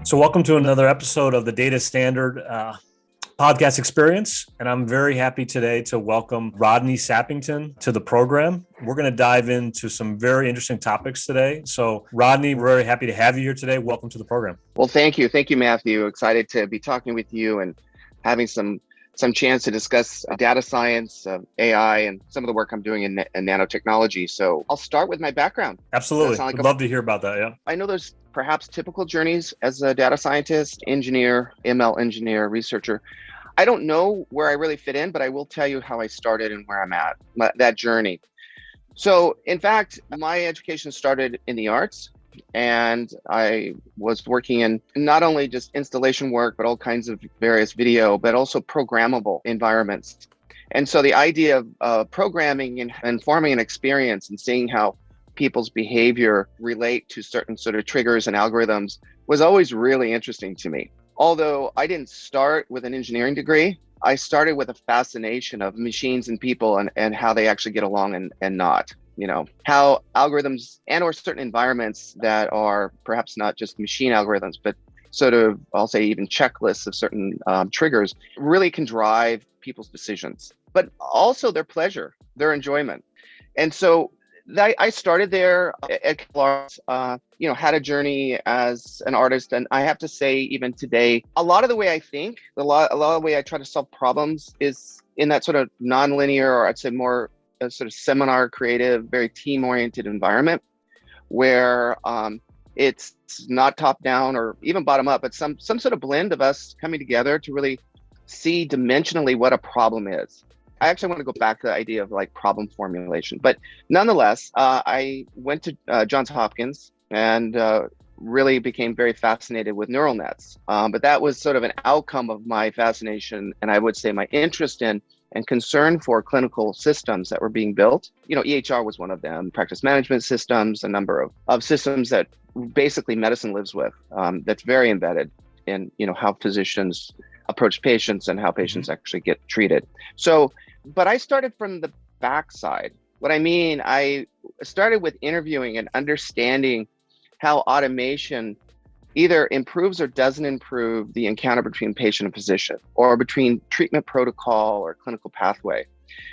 So, welcome to another episode of the Data Standard podcast experience. And I'm very happy today to welcome Rodney Sappington to the program. We're going to dive into some very interesting topics today. So, Rodney, we're very happy to have you here today. Welcome to the program. Well, thank you. Thank you, Matthew. Excited to be talking with you and having some chance to discuss data science, AI, and some of the work I'm doing in nanotechnology. So I'll start with my background. Absolutely. I'd love to hear about that. Yeah. I know there's perhaps typical journeys as a data scientist, engineer, ML engineer, researcher. I don't know where I really fit in, but I will tell you how I started and where I'm at, that journey. So in fact, my education started in the arts. And I was working in not only just installation work, but all kinds of various video, but also programmable environments. And so the idea of programming and forming an experience and seeing how people's behavior relate to certain sort of triggers and algorithms was always really interesting to me. Although I didn't start with an engineering degree, I started with a fascination of machines and people and how they actually get along and not. You know, how algorithms and or certain environments that are perhaps not just machine algorithms, but sort of, I'll say even checklists of certain triggers really can drive people's decisions, but also their pleasure, their enjoyment. And so I started there at Arts, had a journey as an artist. And I have to say, even today, a lot of the way I think, a lot of the way I try to solve problems is in that sort of nonlinear, or I'd say more a sort of seminar creative, very team-oriented environment where it's not top down or even bottom up, but some sort of blend of us coming together to really see dimensionally what a problem is. I actually want to go back to the idea of like problem formulation, but nonetheless, I went to Johns Hopkins and really became very fascinated with neural nets. But that was sort of an outcome of my fascination, and I would say my interest in and concern for clinical systems that were being built. You know, EHR was one of them, practice management systems, a number of systems that basically medicine lives with, that's very embedded in, how physicians approach patients and how patients actually get treated. So, but I started from the backside. What I mean, I started with interviewing and understanding how automation either improves or doesn't improve the encounter between patient and physician, or between treatment protocol or clinical pathway.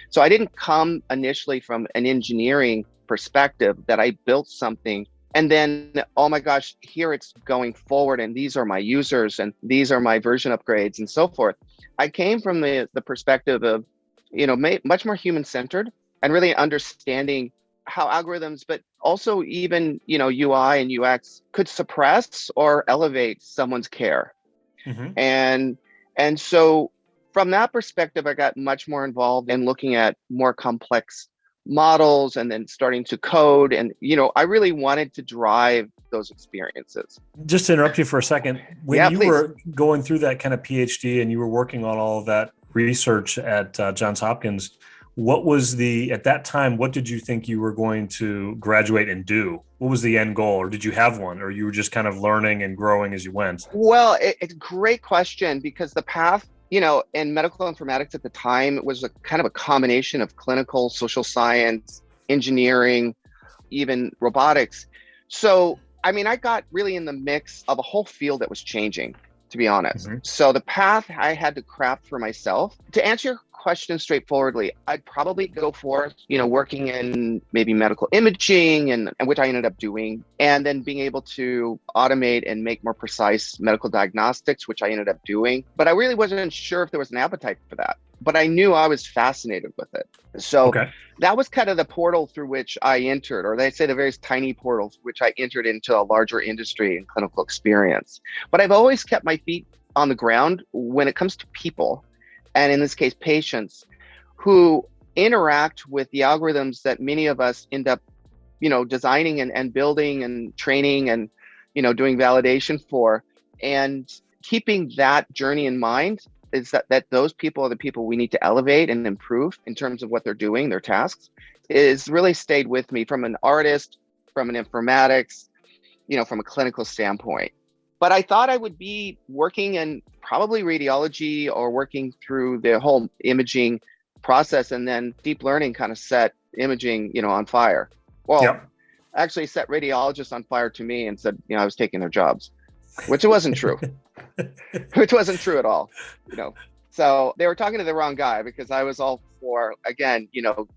So I didn't come initially from an engineering perspective that I built something and then, oh my gosh, here it's going forward and these are my users and these are my version upgrades and so forth. I came from the perspective of, much more human-centered and really understanding how algorithms, but also even, UI and UX could suppress or elevate someone's care. And so from that perspective, I got much more involved in looking at more complex models and then starting to code. And, I really wanted to drive those experiences. Just to interrupt you for a second, when you please. were going through that kind of PhD and you were working on all of that research at Johns Hopkins, what was at that time, what did you think you were going to graduate and do? What was the end goal? Or did you have one? Or you were just kind of learning and growing as you went? Well, it's a great question, because the path, in medical informatics at the time was a kind of a combination of clinical, social science, engineering, even robotics. So, I got really in the mix of a whole field that was changing, to be honest. So the path I had to craft for myself. To answer your question straightforwardly, I'd probably go for, working in maybe medical imaging and which I ended up doing, and then being able to automate and make more precise medical diagnostics, which I ended up doing. But I really wasn't sure if there was an appetite for that. But I knew I was fascinated with it. So that was kind of the portal through which I entered, or they say the various tiny portals, which I entered into a larger industry and clinical experience. But I've always kept my feet on the ground when it comes to people, and in this case, patients who interact with the algorithms that many of us end up, designing and building and training and, doing validation for. And keeping that journey in mind is that those people are the people we need to elevate and improve in terms of what they're doing, their tasks, is really stayed with me from an artist, from an informatics, from a clinical standpoint. But I thought I would be working in probably radiology or working through the whole imaging process, and then deep learning kind of set imaging, on fire. Well, actually set radiologists on fire to me and said, I was taking their jobs. which wasn't true, which wasn't true at all, you know. So they were talking to the wrong guy, because I was all for, again,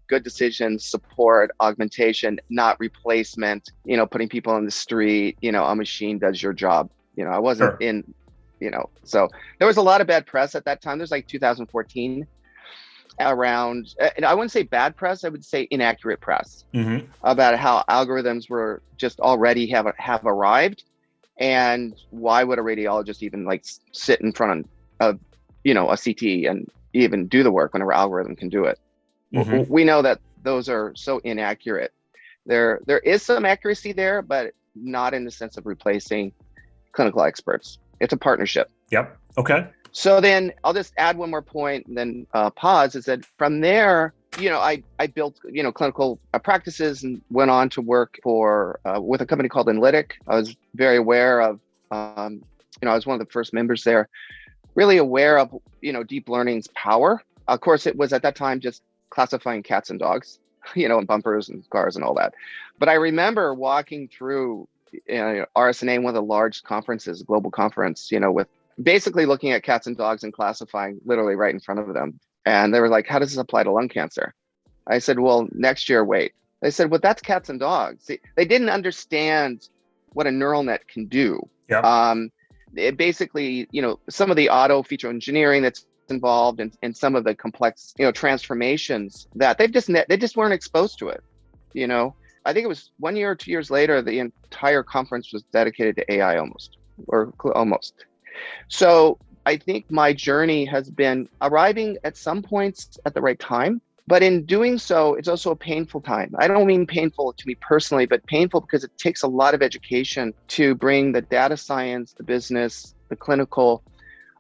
good decisions, support, augmentation, not replacement, putting people on the street, a machine does your job. I wasn't Sure. in, so there was a lot of bad press at that time. There's like 2014 around, and I wouldn't say bad press, I would say inaccurate press about how algorithms were just already have arrived. And why would a radiologist even like sit in front of a CT and even do the work when our algorithm can do it? We know that those are so inaccurate. There is some accuracy there, but not in the sense of replacing clinical experts. It's a partnership. Yep. Okay. So then I'll just add one more point and then pause, is that from there, I built, clinical practices and went on to work for, with a company called Analytic. I was very aware of, I was one of the first members there, really aware of, deep learning's power. Of course, it was at that time just classifying cats and dogs, and bumpers and cars and all that. But I remember walking through RSNA, one of the large conferences, global conference, with basically looking at cats and dogs and classifying literally right in front of them. And they were like, how does this apply to lung cancer? I said, well, next year, wait. They said, well, that's cats and dogs. They didn't understand what a neural net can do. Yep. It basically, some of the auto feature engineering that's involved and some of the complex, transformations that they just weren't exposed to it. I think it was 1 year or 2 years later, the entire conference was dedicated to AI almost. So I think my journey has been arriving at some points at the right time, but in doing so, it's also a painful time. I don't mean painful to me personally, but painful because it takes a lot of education to bring the data science, the business, the clinical,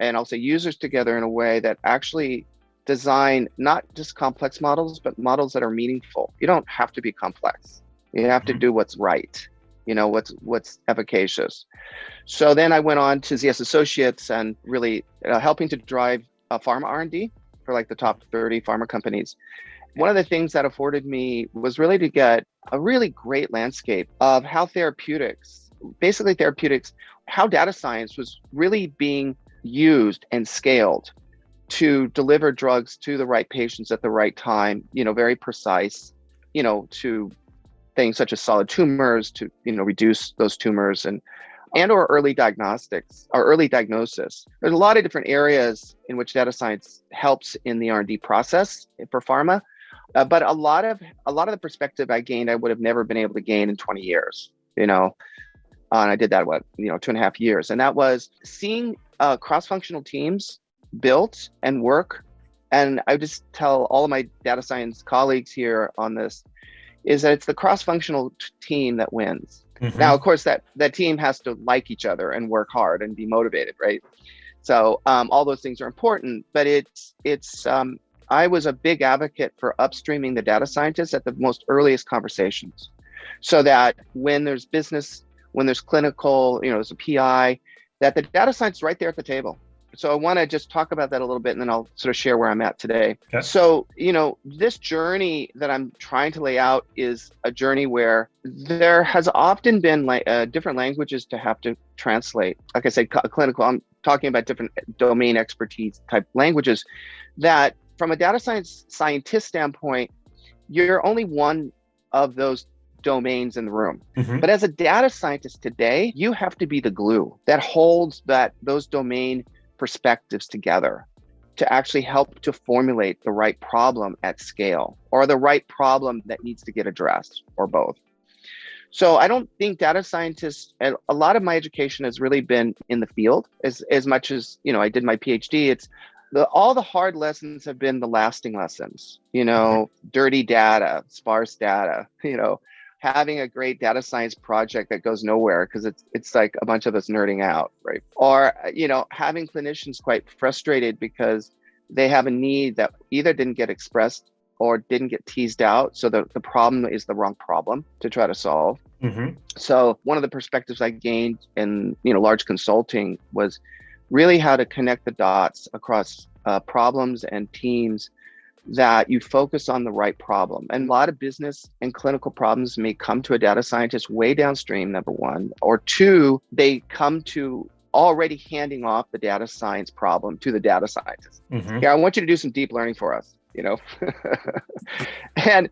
and also users together in a way that actually design not just complex models, but models that are meaningful. You don't have to be complex. You have to do what's right, what's efficacious. So then I went on to ZS Associates and really helping to drive pharma R&D for like the top 30 pharma companies. One of the things that afforded me was really to get a really great landscape of how therapeutics, how data science was really being used and scaled to deliver drugs to the right patients at the right time, very precise, to things such as solid tumors, to reduce those tumors and or early diagnostics or early diagnosis. There's a lot of different areas in which data science helps in the R&D process for pharma, but a lot of the perspective I gained, I would have never been able to gain in 20 years. And I did that 2.5 years, and that was seeing cross-functional teams built and work. And I just tell all of my data science colleagues here on this, is that it's the cross-functional team that wins. Now, of course, that team has to like each other and work hard and be motivated, right? So all those things are important, but I was a big advocate for upstreaming the data scientists at the most earliest conversations, so that when there's business, when there's clinical, there's a PI, that the data science is right there at the table. So I want to just talk about that a little bit, and then I'll sort of share where I'm at today. Okay. So, this journey that I'm trying to lay out is a journey where there has often been different languages to have to translate. Like I said, clinical, I'm talking about different domain expertise type languages that from a data scientist standpoint, you're only one of those domains in the room. But as a data scientist today, you have to be the glue that holds those domain perspectives together to actually help to formulate the right problem at scale, or the right problem that needs to get addressed, or both. So I don't think data scientists, a lot of my education has really been in the field as much as, I did my PhD. It's all the hard lessons have been the lasting lessons, dirty data, sparse data, having a great data science project that goes nowhere because it's like a bunch of us nerding out, right? Or, having clinicians quite frustrated because they have a need that either didn't get expressed or didn't get teased out. So the problem is the wrong problem to try to solve. So one of the perspectives I gained in, large consulting was really how to connect the dots across problems and teams, that you focus on the right problem. And a lot of business and clinical problems may come to a data scientist way downstream, number one, or two, they come to already handing off the data science problem to the data scientist. Mm-hmm. Yeah, I want you to do some deep learning for us, and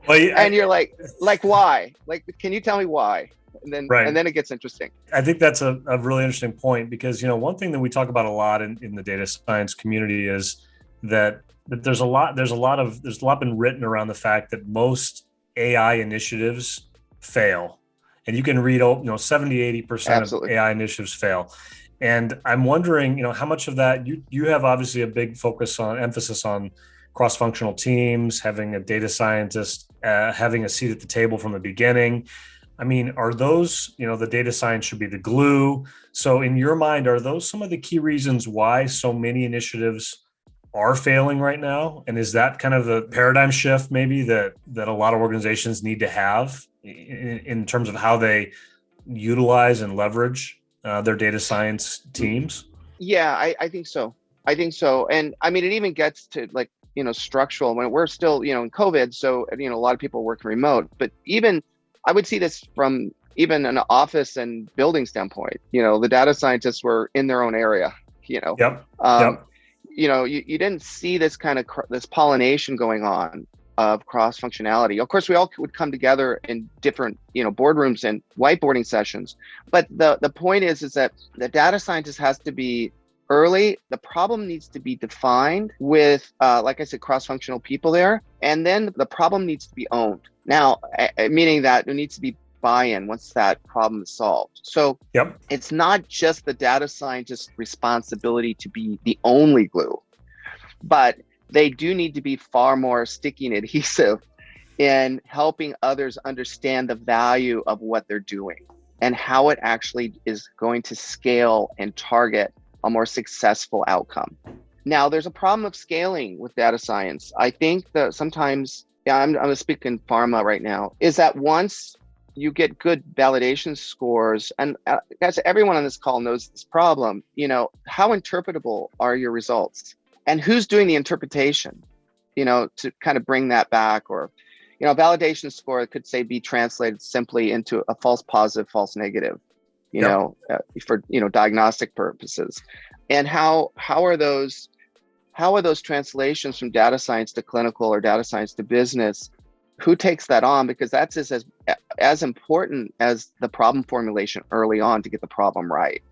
Well, you're like why? Like, can you tell me why? And then it gets interesting. I think that's a really interesting point, because one thing that we talk about a lot in the data science community is that there's a lot been written around the fact that most AI initiatives fail. And you can read 70-80% Absolutely. of AI initiatives fail. And I'm wondering, how much of that you have obviously a big emphasis on cross-functional teams, having a data scientist having a seat at the table from the beginning. I mean, are those, the data science should be the glue. So in your mind, are those some of the key reasons why so many initiatives are failing right now? And is that kind of the paradigm shift maybe that a lot of organizations need to have in terms of how they utilize and leverage their data science teams? Yeah, I think so. And I mean, it even gets to structural, when we're still, in COVID. So, a lot of people are working remote, but even I would see this from even an office and building standpoint. The data scientists were in their own area, Yep. You didn't see this kind of this pollination going on of cross functionality. Of course, we all would come together in different, boardrooms and whiteboarding sessions. But the point is that the data scientist has to be early. The problem needs to be defined with, like I said, cross-functional people there. And then the problem needs to be owned. Now, meaning that there needs to be buy-in once that problem is solved. So It's not just the data scientist's responsibility to be the only glue, but they do need to be far more sticky and adhesive in helping others understand the value of what they're doing and how it actually is going to scale and target a more successful outcome. Now, there's a problem of scaling with data science. I think that sometimes, I'm going to speak in pharma right now, is that once you get good validation scores, and guys, everyone on this call knows this problem, how interpretable are your results? And who's doing the interpretation, to kind of bring that back? Or, validation score could say be translated simply into a false positive, false negative, for, diagnostic purposes. And how are those translations from data science to clinical or data science to business? Who takes that on? Because that's as important as the problem formulation early on to get the problem right.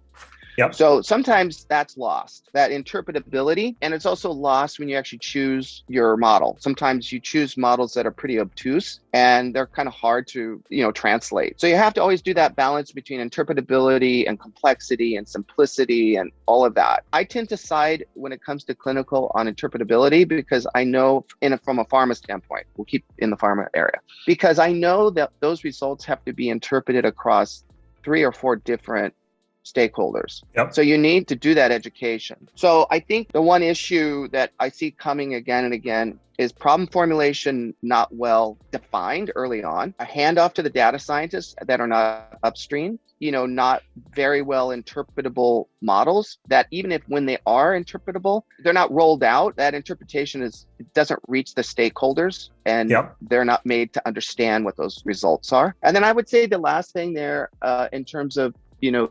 Yep. So sometimes that's lost, that interpretability, and it's also lost when you actually choose your model. Sometimes you choose models that are pretty obtuse and they're kind of hard to, translate. So you have to always do that balance between interpretability and complexity and simplicity and all of that. I tend to side when it comes to clinical on interpretability because I know from a pharma standpoint, we'll keep in the pharma area, because I know that those results have to be interpreted across 3 or 4 different stakeholders. Yep. So you need to do that education. So I think the one issue that I see coming again and again is problem formulation not well defined early on, a handoff to the data scientists that are not upstream, not very well interpretable models that even if when they are interpretable, they're not rolled out. That interpretation doesn't reach the stakeholders and they're not made to understand what those results are. And then I would say the last thing there in terms of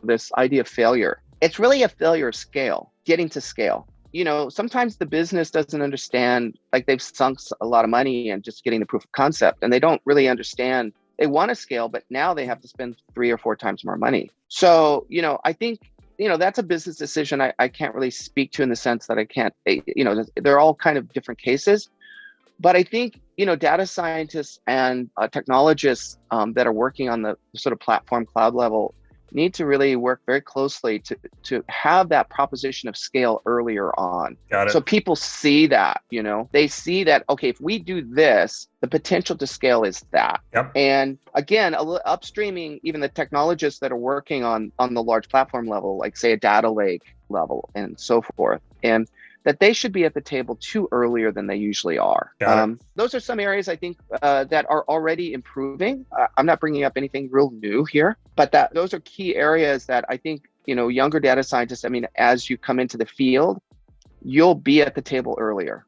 this idea of failure. It's really a failure of scale, getting to scale. Sometimes the business doesn't understand, like they've sunk a lot of money and just getting the proof of concept, and they don't really understand. They want to scale, but now they have to spend 3 or 4 times more money. So, I think, that's a business decision I can't really speak to in the sense that I can't, they're all kind of different cases. But I think, data scientists and technologists that are working on the sort of platform cloud level need to really work very closely to have that proposition of scale earlier on. Got it. So people see that, they see that, okay, if we do this, the potential to scale is that. Yep. And again, upstreaming even the technologists that are working on the large platform level, like say a data lake level and so forth. And that they should be at the table too earlier than they usually are. Those are some areas I think that are already improving. I'm not bringing up anything real new here, but those are key areas that I think, younger data scientists, as you come into the field, you'll be at the table earlier.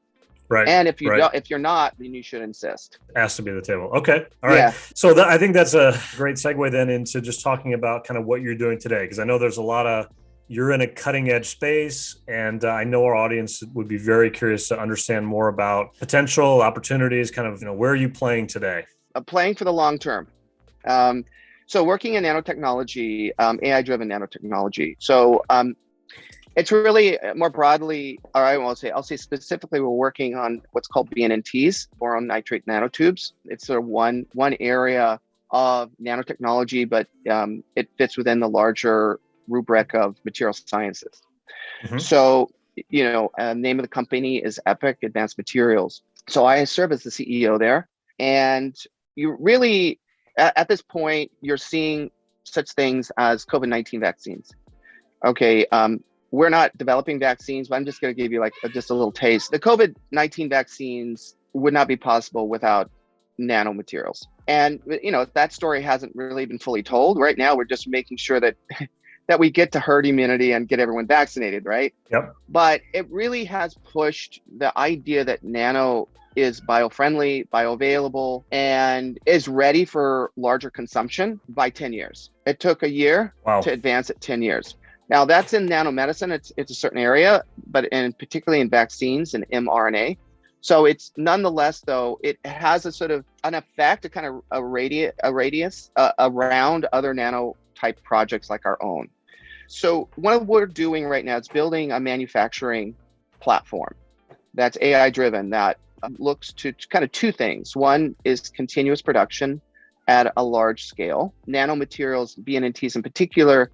Right. And if you're not, then you should insist. It has to be at the table. Okay. All right. Yeah. So I think that's a great segue then into just talking about kind of what you're doing today, because I know there's a lot of You're in a cutting edge space, and I know our audience would be very curious to understand more about potential opportunities, kind of, where are you playing today? Playing for the long term. So working in nanotechnology, AI-driven nanotechnology. So it's really more broadly, or I'll say specifically, we're working on what's called BNNTs, boron nitrate nanotubes. It's sort of one area of nanotechnology, but it fits within the larger rubric of material sciences. Mm-hmm. So, name of the company is Epic Advanced Materials. So I serve as the CEO there, and you really, at this point, you're seeing such things as COVID-19 vaccines. Okay. We're not developing vaccines, but I'm just going to give you just a little taste. The COVID-19 vaccines would not be possible without nanomaterials. And, that story hasn't really been fully told. Right now, we're just making sure that we get to herd immunity and get everyone vaccinated, right? Yep. But it really has pushed the idea that nano is bio-friendly, bioavailable, and is ready for larger consumption by 10 years. It took a year to advance it 10 years. Now that's in nanomedicine, it's a certain area, but particularly in vaccines and mRNA. So it's nonetheless, though, it has a sort of an effect, a kind of a radius around other nano type projects like our own. So what we're doing right now is building a manufacturing platform that's AI driven, that looks to kind of two things. One is continuous production at a large scale. Nanomaterials, BNNTs in particular,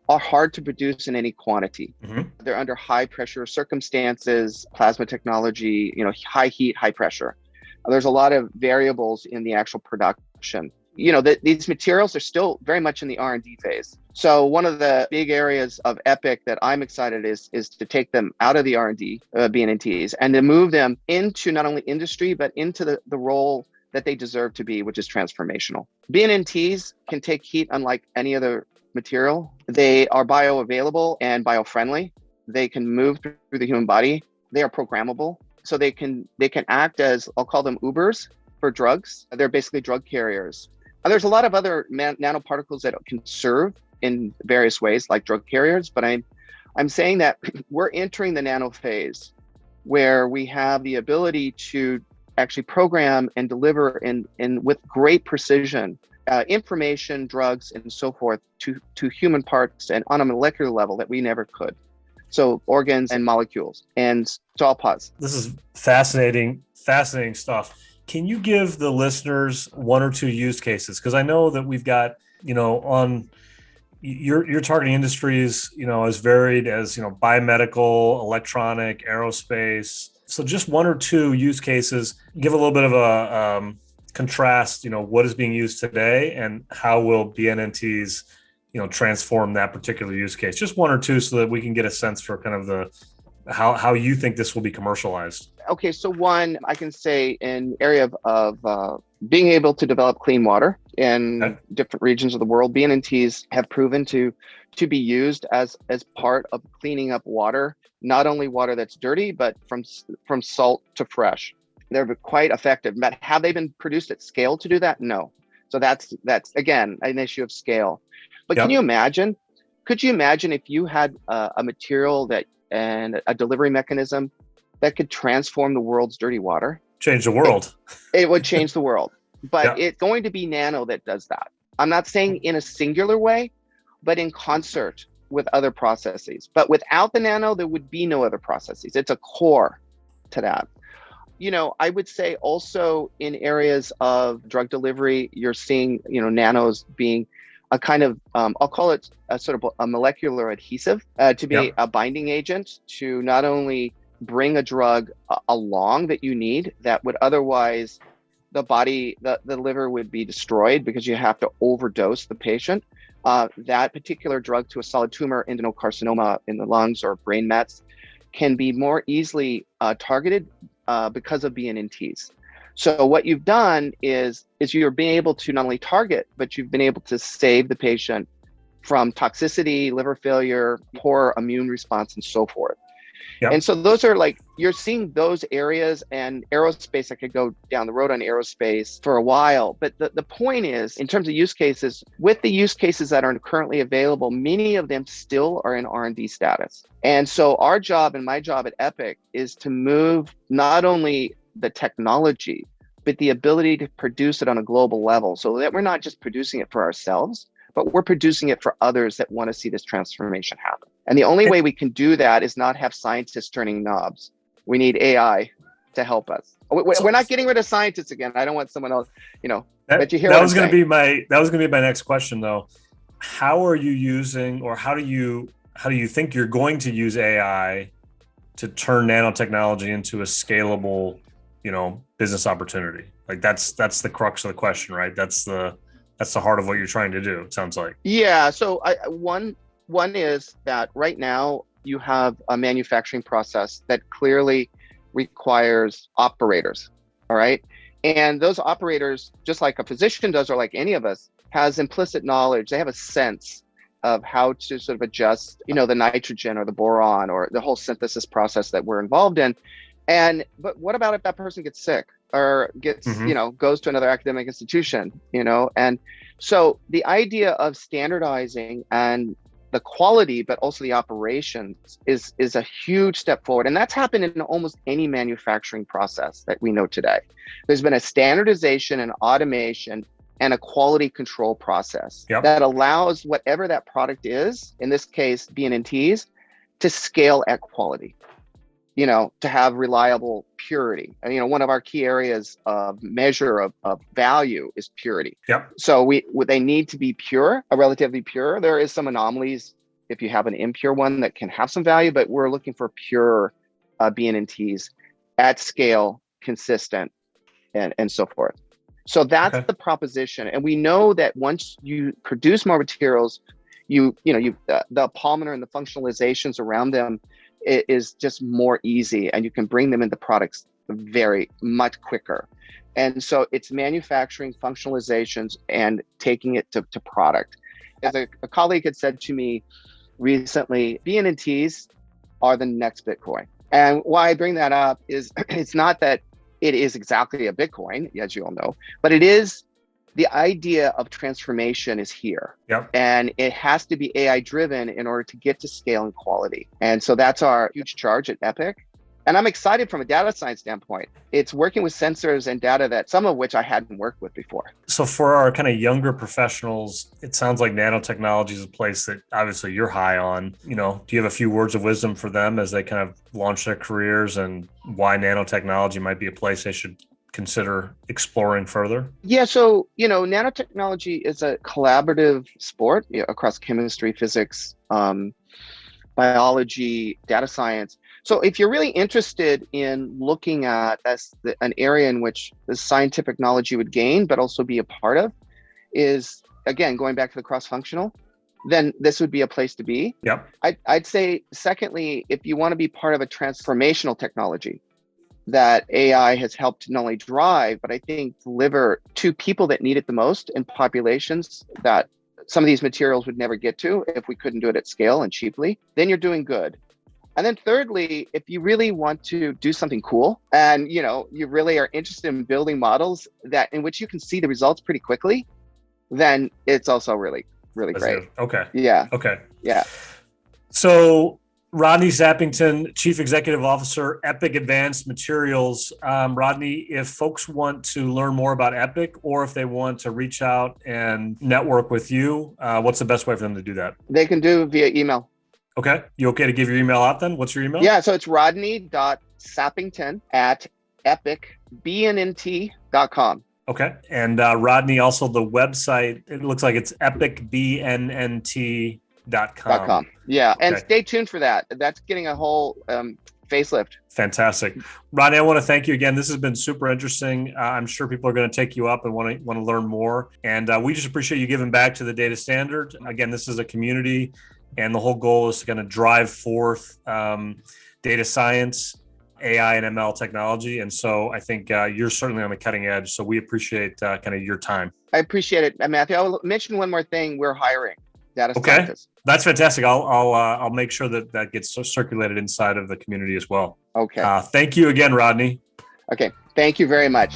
are hard to produce in any quantity. Mm-hmm. They're under high pressure circumstances, plasma technology, high heat, high pressure. There's a lot of variables in the actual production. These materials are still very much in the R&D phase. So one of the big areas of Epic that I'm excited is to take them out of the R&D, BNNTs, and to move them into not only industry, but into the role that they deserve to be, which is transformational. BNNTs can take heat unlike any other material. They are bioavailable and biofriendly. They can move through the human body. They are programmable. So they can act as, I'll call them Ubers for drugs. They're basically drug carriers. And there's a lot of other nanoparticles that can serve in various ways like drug carriers, but I'm saying that we're entering the nano phase where we have the ability to actually program and deliver in with great precision information, drugs, and so forth to human parts and on a molecular level that we never could. So organs and molecules. And so I'll pause. This is fascinating stuff. Can you give the listeners one or two use cases? Because I know that we've got, on your targeting industries, as varied as, biomedical, electronic, aerospace. So just one or two use cases, give a little bit of a contrast, what is being used today and how will BNNTs, transform that particular use case. Just one or two so that we can get a sense for kind of how you think this will be commercialized. Okay, so one, I can say in area of being able to develop clean water in different regions of the world, BNNTs have proven to be used as part of cleaning up water, not only water that's dirty, but from salt to fresh. They're quite effective. But have they been produced at scale to do that? No. So that's again an issue of scale. But Could you imagine if you had a material and a delivery mechanism that could transform the world's dirty water? Change the world. It would change the world. But it's going to be nano that does that. I'm not saying in a singular way, but in concert with other processes. But without the nano, there would be no other processes. It's a core to that. I would say also in areas of drug delivery, you're seeing, nanos being a kind of, I'll call it a sort of a molecular adhesive to be a binding agent to not only bring a drug along that you need that would otherwise the liver would be destroyed because you have to overdose the patient. That particular drug to a solid tumor, adenocarcinoma in the lungs or brain mets, can be more easily targeted because of BNNTs. So what you've done is you're being able to not only target, but you've been able to save the patient from toxicity, liver failure, poor immune response, and so forth. Yep. And so those are like, you're seeing those areas, and aerospace, I could go down the road on aerospace for a while. But the point is, in terms of use cases, with the use cases that are currently available, many of them still are in R&D status. And so our job and my job at Epic is to move not only the technology, but the ability to produce it on a global level, so that we're not just producing it for ourselves, but we're producing it for others that want to see this transformation happen. And the only way we can do that is not have scientists turning knobs. We need AI to help us. We're not getting rid of scientists again. I don't want someone else, but you hear that was going to be my next question, though. How are you using, or how do you think you're going to use AI to turn nanotechnology into a scalable, business opportunity? Like that's the crux of the question, right? That's the heart of what you're trying to do, it sounds like. Yeah. So one is that right now you have a manufacturing process that clearly requires operators. All right. And those operators, just like a physician does, or like any of us, has implicit knowledge. They have a sense of how to sort of adjust, the nitrogen or the boron or the whole synthesis process that we're involved in. But what about if that person gets sick or gets, goes to another academic institution, And so the idea of standardizing and the quality, but also the operations is a huge step forward. And that's happened in almost any manufacturing process that we know today. There's been a standardization and automation and a quality control process that allows whatever that product is, in this case, BNNTs, to scale at quality, to have reliable purity. And, one of our key areas of measure of value is purity. Yep. So they need to be pure, relatively pure. There is some anomalies if you have an impure one that can have some value, but we're looking for pure BNNTs at scale, consistent, and so forth. So that's the proposition. And we know that once you produce more materials, the polymer and the functionalizations around them is just more easy, and you can bring them into products very much quicker. And so it's manufacturing functionalizations and taking it to product. As a colleague had said to me recently, BNNTs are the next Bitcoin. And why I bring that up is it's not that it is exactly a Bitcoin, as you all know, but it is the idea of transformation is here. Yep. And it has to be AI driven in order to get to scale and quality. And so that's our huge charge at Epic. And I'm excited from a data science standpoint. It's working with sensors and data that some of which I hadn't worked with before. So for our kind of younger professionals, it sounds like nanotechnology is a place that obviously you're high on. Do you have a few words of wisdom for them as they kind of launch their careers, and why nanotechnology might be a place they should consider exploring further? Yeah, so, nanotechnology is a collaborative sport across chemistry, physics, biology, data science. So if you're really interested in looking at an area in which the scientific knowledge you would gain, but also be a part of, is, again, going back to the cross-functional, then this would be a place to be. Yep. I'd say, secondly, if you want to be part of a transformational technology that AI has helped not only drive, but I think deliver to people that need it the most in populations that some of these materials would never get to if we couldn't do it at scale and cheaply, then you're doing good. And then thirdly, if you really want to do something cool and, you really are interested in building models in which you can see the results pretty quickly, then it's also really, really great. Okay. Yeah. Okay. Yeah. So Rodney Sappington, Chief Executive Officer, Epic Advanced Materials. Rodney, if folks want to learn more about Epic, or if they want to reach out and network with you, what's the best way for them to do that? They can do via email. Okay. You okay to give your email out then? What's your email? Yeah. So it's rodney.sappington@epicbnnt.com. Okay. And Rodney, also the website, it looks like it's epicbnnt.com. Yeah. And okay. Stay tuned for that. That's getting a whole facelift. Fantastic. Rodney, I want to thank you again. This has been super interesting. I'm sure people are going to take you up and want to learn more. And we just appreciate you giving back to the data standard. Again, this is a community, and the whole goal is to kind of drive forth data science, AI, and ML technology. And so I think you're certainly on the cutting edge. So we appreciate kind of your time. I appreciate it, Matthew. I will mention one more thing. We're hiring. data Okay, scientist. that's fantastic. I'll make sure that that gets circulated inside of the community as well. Okay. Thank you again, Rodney. Okay. Thank you very much.